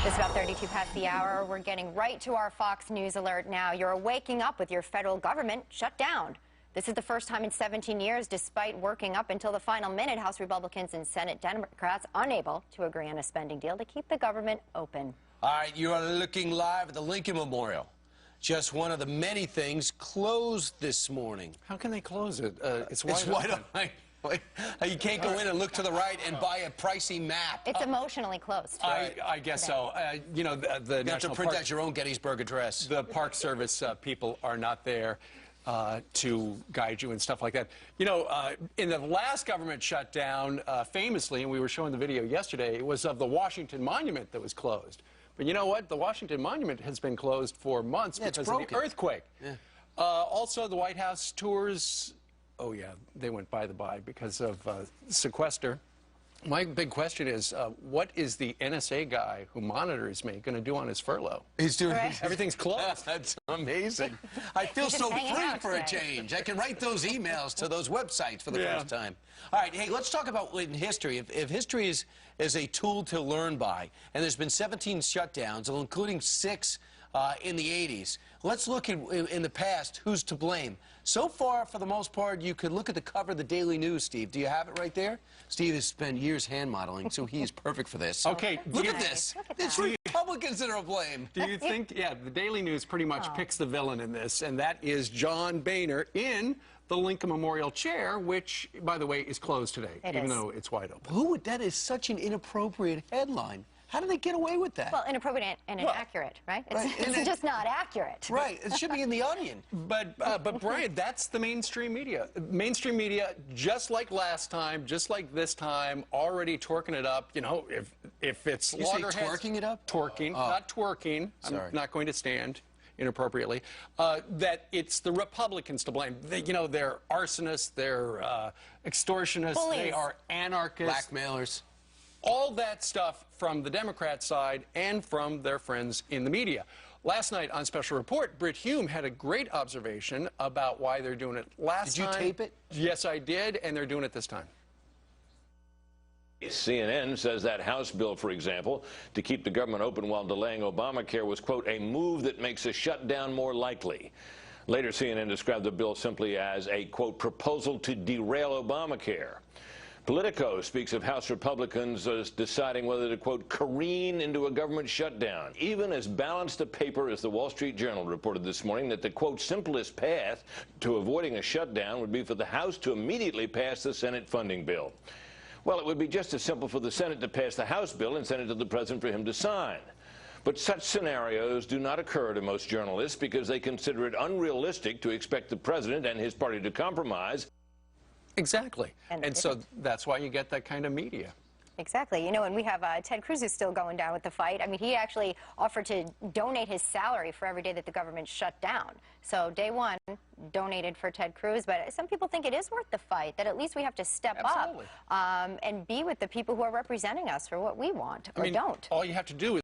It's about 32 past the hour. We're getting right to our Fox News alert now. You're waking up with your federal government shut down. This is the first time in 17 years, despite working up until the final minute, House Republicans and Senate Democrats unable to agree on a spending deal to keep the government open. All right, you are looking live at the Lincoln Memorial. Just one of the many things closed this morning. How can they close it? It's wide open. You can't go in and look to the right and buy a pricey map. It's emotionally closed. I guess so. You know, the you have to print out your own Gettysburg Address. The Park Service people are not there to guide you and stuff like that. You know, in the last government shutdown, famously, and we were showing the video yesterday, it was of the Washington Monument that was closed. But you know what? The Washington Monument has been closed for months because of the earthquake. Yeah. Also, the White House tours. Oh, yeah, they went by the by because of sequester. My big question is, what is the NSA guy who monitors me going to do on his furlough? He's doing everything's closed. That's amazing. I feel so free for a change. I can write those emails to those websites for the first time. All right, hey, let's talk about in history. If history is a tool to learn by, and there's been 17 shutdowns, including 6 in the 80s. Let's look in the past, who's to blame. So far, for the most part, you could look at the cover of the Daily News, Steve. Do you have it right there? Steve has spent years hand modeling, so he is perfect for this. Okay. Look at this. It's Republicans that are to blame. Do you think, yeah, the Daily News pretty much picks the villain in this, and that is John Boehner in the Lincoln Memorial chair, which, by the way, is closed today, even though it's wide open. Who would, that is such an inappropriate headline. How do they get away with that? Well, inappropriate and inaccurate, right? It's just not accurate. Right. It should be in the Onion. But Brian, that's the mainstream media. Mainstream media, just like last time, just like this time, already twerking it up. You know, if it's loggerheads, twerking it up? Twerking, not twerking. Sorry. I'm not going to stand inappropriately. That it's the Republicans to blame. You know, they're arsonists, they're extortionists, bullies. They are anarchists. Blackmailers. All that stuff from the Democrat side and from their friends in the media. Last night on Special Report, Britt Hume had a great observation about why they're doing it last time. Did you tape it? Yes, I did, and they're doing it this time. CNN says that House bill, for example, to keep the government open while delaying Obamacare was, quote, a move that makes a shutdown more likely. Later, CNN described the bill simply as a, quote, proposal to derail Obamacare. Politico speaks of House Republicans as deciding whether to, quote, careen into a government shutdown. Even as balanced a paper as the Wall Street Journal reported this morning that the, quote, simplest path to avoiding a shutdown would be for the House to immediately pass the Senate funding bill. Well, it would be just as simple for the Senate to pass the House bill and send it to the President for him to sign. But such scenarios do not occur to most journalists because they consider it unrealistic to expect the President and his party to compromise. Exactly. And so that's why you get that kind of media. Exactly. You know, and we have Ted Cruz is still going down with the fight. I mean, he actually offered to donate his salary for every day that the government shut down. So day one, donated for Ted Cruz. But some people think it is worth the fight, that at least we have to step up and be with the people who are representing us for what we want or don't. All you have to do is